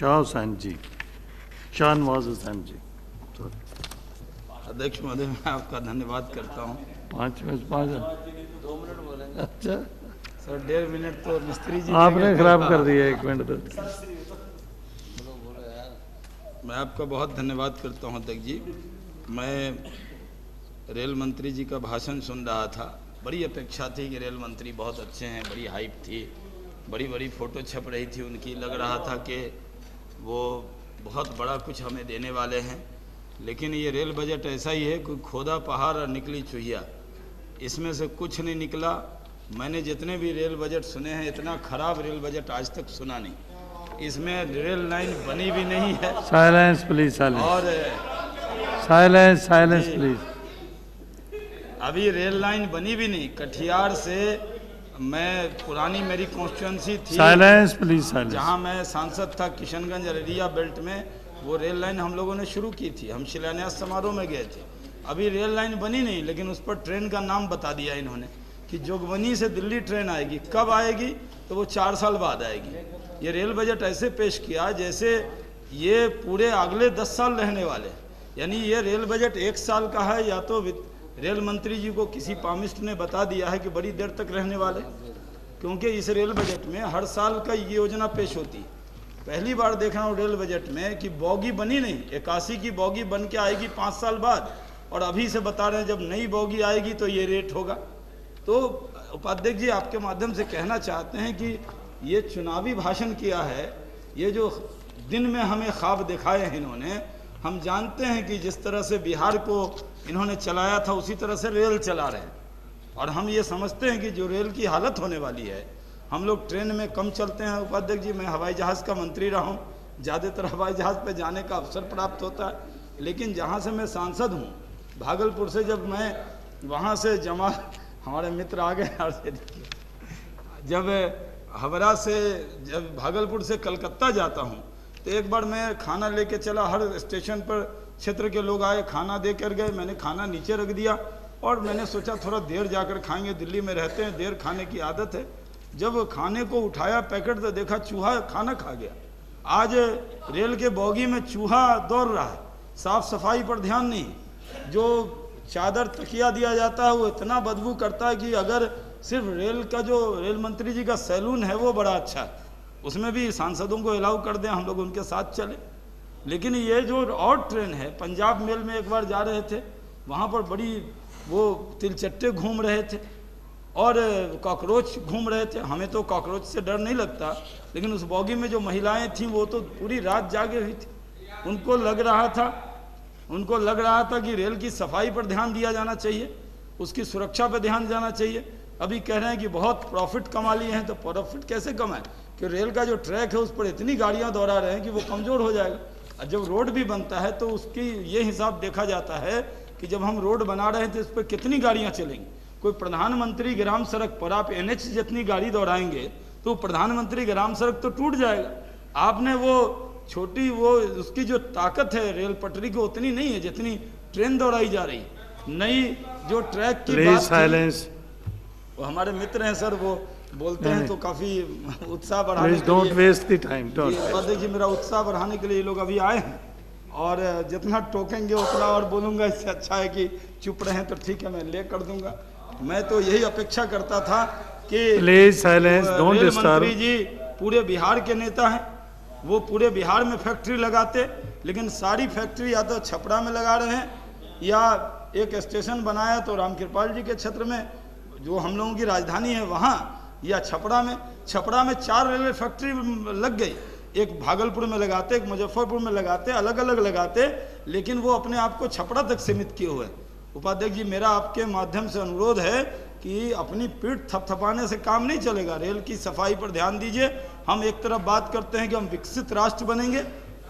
शाह हुसैन जी, शाहनवाज हुसैन जी। अध्यक्ष महोदय, मैं आपका धन्यवाद करता हूँ। 5 में 5 अच्छा सर 1.5 मिनट तो मिस्त्री जी आपने खराब कर दिया, 1 मिनट तो। मैं आपका बहुत धन्यवाद करता हूँ अध्यक्ष जी। मैं रेल मंत्री जी का भाषण सुन रहा था, बड़ी अपेक्षा थी कि रेल मंत्री बहुत अच्छे हैं, बड़ी हाइप थी, बड़ी बड़ी फ़ोटो छप रही थी उनकी, लग रहा था कि वो बहुत बड़ा कुछ हमें देने वाले हैं। लेकिन ये रेल बजट ऐसा ही है, कोई खोदा पहाड़ और निकली चुहिया, इसमें से कुछ नहीं निकला। मैंने जितने भी रेल बजट सुने हैं, इतना ख़राब रेल बजट आज तक सुना नहीं। इसमें रेल लाइन बनी भी नहीं है। साइलेंस प्लीज, साइलेंस और साइलेंस, साइलेंस प्लीज। अभी रेल लाइन बनी भी नहीं। कटिहार से, मैं पुरानी मेरी कॉन्स्टिट्यूंसी थी, साइलेंस प्लीज, साइलेंस, जहाँ मैं सांसद था, किशनगंज अररिया बेल्ट में वो रेल लाइन हम लोगों ने शुरू की थी। हम शिलान्यास समारोह में गए थे। अभी रेल लाइन बनी नहीं, लेकिन उस पर ट्रेन का नाम बता दिया इन्होंने कि जोगबनी से दिल्ली ट्रेन आएगी। कब आएगी? तो वो 4 साल बाद आएगी। ये रेल बजट ऐसे पेश किया जैसे ये पूरे अगले 10 साल रहने वाले, यानी ये रेल बजट 1 साल का है, या तो रेल मंत्री जी को किसी पामिस्ट ने बता दिया है कि बड़ी देर तक रहने वाले, क्योंकि इस रेल बजट में हर साल का ये योजना पेश होती है। पहली बार देख रहा हूँ रेल बजट में कि बोगी बनी नहीं, 81 की बोगी बन के आएगी 5 साल बाद, और अभी से बता रहे हैं जब नई बोगी आएगी तो ये रेट होगा। तो उपाध्यक्ष जी, आपके माध्यम से कहना चाहते हैं कि ये चुनावी भाषण किया है, ये जो दिन में हमें ख्वाब दिखाए हैं इन्होंने, हम जानते हैं कि जिस तरह से बिहार को इन्होंने चलाया था उसी तरह से रेल चला रहे हैं। और हम ये समझते हैं कि जो रेल की हालत होने वाली है, हम लोग ट्रेन में कम चलते हैं। उपाध्यक्ष जी, मैं हवाई जहाज़ का मंत्री रहा हूँ, ज़्यादातर हवाई जहाज़ पे जाने का अवसर प्राप्त होता है, लेकिन जहाँ से मैं सांसद हूँ, भागलपुर से, जब मैं वहाँ से हमारे मित्र आ गए, जब हावड़ा से, जब भागलपुर से कलकत्ता जाता हूँ, तो एक बार मैं खाना लेके चला, हर स्टेशन पर क्षेत्र के लोग आए, खाना दे कर गए, मैंने खाना नीचे रख दिया और मैंने सोचा थोड़ा देर जाकर खाएंगे, दिल्ली में रहते हैं, देर खाने की आदत है। जब खाने को उठाया पैकेट तो देखा चूहा खाना खा गया। आज रेल के बोगी में चूहा दौड़ रहा है, साफ सफाई पर ध्यान नहीं। जो चादर तकिया दिया जाता है वो इतना बदबू करता है कि अगर सिर्फ रेल का, जो रेल मंत्री जी का सैलून है वो बड़ा अच्छा है, उसमें भी सांसदों को अलाउ कर दें, हम लोग उनके साथ चले। लेकिन ये जो और ट्रेन है, पंजाब मेल में एक बार जा रहे थे, वहाँ पर बड़ी वो तिलचट्टे घूम रहे थे और कॉकरोच घूम रहे थे। हमें तो कॉकरोच से डर नहीं लगता, लेकिन उस बोगी में जो महिलाएं थीं वो तो पूरी रात जागे हुई थी। उनको लग रहा था कि रेल की सफाई पर ध्यान दिया जाना चाहिए, उसकी सुरक्षा पर ध्यान जाना चाहिए। अभी कह रहे हैं कि बहुत प्रॉफिट कमा लिए हैं, तो प्रॉफिट कैसे कमाएं कि रेल का जो ट्रैक है उस पर इतनी गाड़ियां दौड़ा रहे हैं कि वो कमज़ोर हो जाएगा। और जब रोड भी बनता है तो उसकी ये हिसाब देखा जाता है कि जब हम रोड बना रहे हैं तो इस पर कितनी गाड़ियाँ चलेंगी। कोई प्रधानमंत्री ग्राम सड़क पर आप NH जितनी गाड़ी दौड़ाएंगे तो प्रधानमंत्री ग्राम सड़क तो टूट जाएगा। आपने वो छोटी, वो उसकी जो ताकत है रेल पटरी की उतनी नहीं है जितनी ट्रेन दौड़ाई जा रही। नई जो ट्रैक की बात साइलेंस, वो हमारे मित्र हैं सर, वो बोलते हैं तो काफ़ी उत्साह बढ़ाने के डोंट लिए, वेस्ट द टाइम, डोंट। देखिए मेरा उत्साह बढ़ाने के लिए ये लोग अभी आए हैं, और जितना टोकेंगे उतना और बोलूँगा, इससे अच्छा है कि चुप रहें तो ठीक है, मैं ले कर दूंगा। मैं तो यही अपेक्षा करता था कि please silence, don't rail disturb. मंत्री जी पूरे बिहार के नेता हैं, वो पूरे बिहार में फैक्ट्री लगाते, लेकिन सारी फैक्ट्री या तो छपरा में लगा रहे हैं, या एक स्टेशन बनाया तो रामकृपाल जी के क्षेत्र में जो हम लोगों की राजधानी है वहाँ, या छपरा में 4 रेलवे फैक्ट्री लग गई। एक भागलपुर में लगाते, एक मुजफ्फरपुर में लगाते, अलग अलग लगाते, लेकिन वो अपने आप को छपरा तक सीमित किए हुए। उपाध्यक्ष जी, मेरा आपके माध्यम से अनुरोध है कि अपनी पीठ थपथपाने से काम नहीं चलेगा, रेल की सफाई पर ध्यान दीजिए। हम एक तरफ बात करते हैं कि हम विकसित राष्ट्र बनेंगे,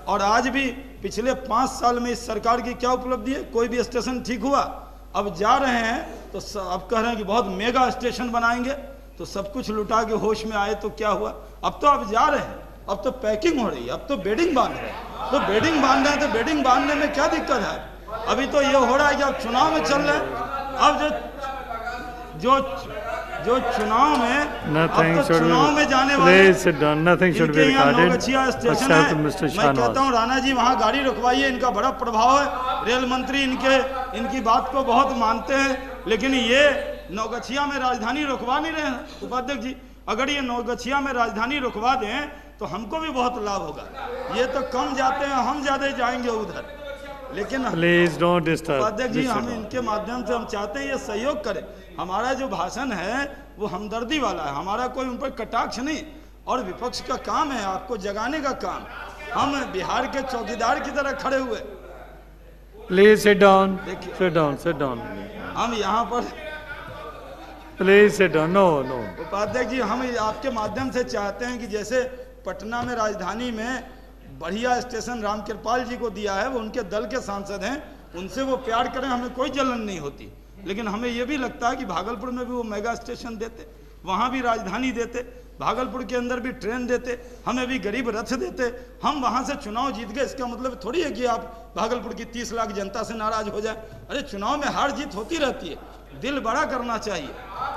और आज भी पिछले 5 साल में इस सरकार की क्या उपलब्धि है? कोई भी स्टेशन ठीक हुआ? अब जा रहे हैं तो अब कह रहे हैं कि बहुत मेगा स्टेशन बनाएंगे, तो सब कुछ लुटा के होश में आए तो क्या हुआ? अब तो आप जा रहे हैं, अब तो पैकिंग हो रही है, अब तो बेडिंग बांध रहे हैं। तो बेडिंग बांध रहे हैं तो बेडिंग बांधने में क्या दिक्कत है? अभी तो ये हो रहा है कि अब चुनाव में चल रहे हैं, अब जो जो चुनाव में Nothing अब तो should चुनाव में जाने वाले please sit down. Nothing should be इनके यहाँ recorded नौगछिया स्टेशन except है। Mr. मैं कहता हूँ Shahnawaz. राणा जी वहाँ गाड़ी रुकवाइए, इनका बड़ा प्रभाव है, रेल मंत्री इनकी बात को बहुत मानते हैं, लेकिन ये नौगछिया में राजधानी रुकवा नहीं रहे हैं उपाध्यक्ष जी। अगर ये नौगछिया में राजधानी रुकवा दें तो हमको भी बहुत लाभ होगा। ये तो कम जाते हैं, हम ज्यादा जाएंगे उधर, लेकिन Please don't disturb. उपाध्यक्ष जी Please sit हम down. इनके माध्यम से हम चाहते हैं ये सहयोग करें। हमारा जो भाषण है वो हमदर्दी वाला है, हमारा कोई उन पर कटाक्ष नहीं, और विपक्ष का काम है आपको जगाने का काम। हम बिहार के चौकीदार की तरह खड़े हुए, Please sit down. देखिए। Sit down. Sit down. हम यहाँ पर Please sit down. No, no. उपाध्यक्ष जी हम आपके माध्यम से चाहते हैं कि जैसे पटना में राजधानी में बढ़िया स्टेशन रामकृपाल जी को दिया है, वो उनके दल के सांसद हैं, उनसे वो प्यार करें, हमें कोई जलन नहीं होती। लेकिन हमें ये भी लगता है कि भागलपुर में भी वो मेगा स्टेशन देते, वहाँ भी राजधानी देते, भागलपुर के अंदर भी ट्रेन देते, हमें भी गरीब रथ देते। हम वहाँ से चुनाव जीत गए, इसका मतलब थोड़ी है कि आप भागलपुर की 30 लाख जनता से नाराज हो जाए। अरे चुनाव में हार जीत होती रहती है, दिल बड़ा करना चाहिए।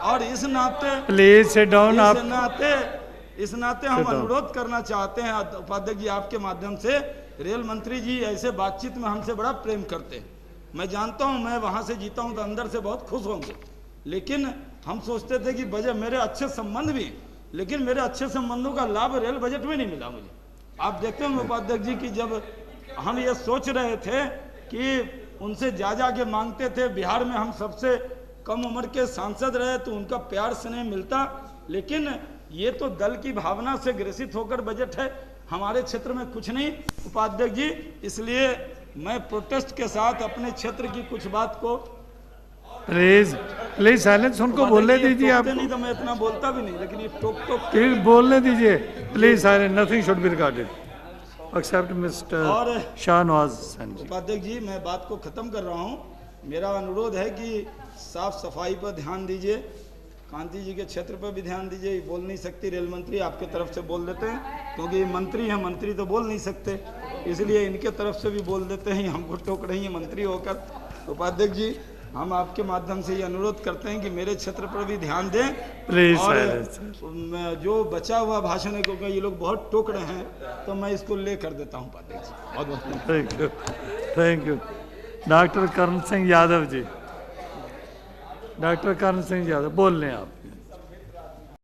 और इस नाते Please sit down. आप इस नाते हम अनुरोध करना चाहते हैं उपाध्यक्ष जी आपके माध्यम से, रेल मंत्री जी ऐसे बातचीत में हमसे बड़ा प्रेम करते हैं। मैं जानता हूं, मैं वहां से जीता हूं तो अंदर से बहुत खुश होंगे, लेकिन हम सोचते थे कि बजट मेरे अच्छे संबंध भी, लेकिन मेरे अच्छे संबंधों का लाभ रेल बजट में नहीं मिला मुझे। आप देखते हैं उपाध्यक्ष जी कि जब हम ये सोच रहे थे कि उनसे जा के मांगते थे, बिहार में हम सबसे कम उम्र के सांसद रहे तो उनका प्यार स्नेह मिलता, लेकिन ये तो दल की भावना से ग्रसित होकर बजट है, हमारे क्षेत्र में कुछ नहीं उपाध्यक्ष जी। इसलिए मैं प्रोटेस्ट के साथ अपने क्षेत्र की कुछ बात को प्लीज साइलेंस, उनको बोलने दीजिए। आप नहीं तो मैं इतना बोलता भी नहीं, लेकिन ये टोक प्लीज बोलने दीजिए। Please silence, nothing should be recorded except mister और शाहनवाज। उपाध्यक्ष जी मैं बात को खत्म कर रहा हूँ। मेरा अनुरोध है कि साफ सफाई पर ध्यान दीजिए, कांति जी के क्षेत्र पर भी ध्यान दीजिए। बोल नहीं सकती रेल मंत्री, आपके तरफ से बोल देते हैं क्योंकि ये मंत्री हैं, मंत्री तो बोल नहीं सकते, इसलिए इनके तरफ से भी बोल देते हैं, हमको टोक रही है मंत्री होकर। उपाध्यक्ष जी हम आपके माध्यम से ये अनुरोध करते हैं कि मेरे क्षेत्र पर भी ध्यान दें। प्लीज और जो बचा हुआ भाषण है, क्योंकि ये लोग बहुत टोक रहे हैं, तो मैं इसको ले कर देता हूँ उपाध्यक्ष जी। बहुत बहुत thank you. Doctor Karan Singh Yadav ji, doctor Karan Singh Yadav बोल लें आप।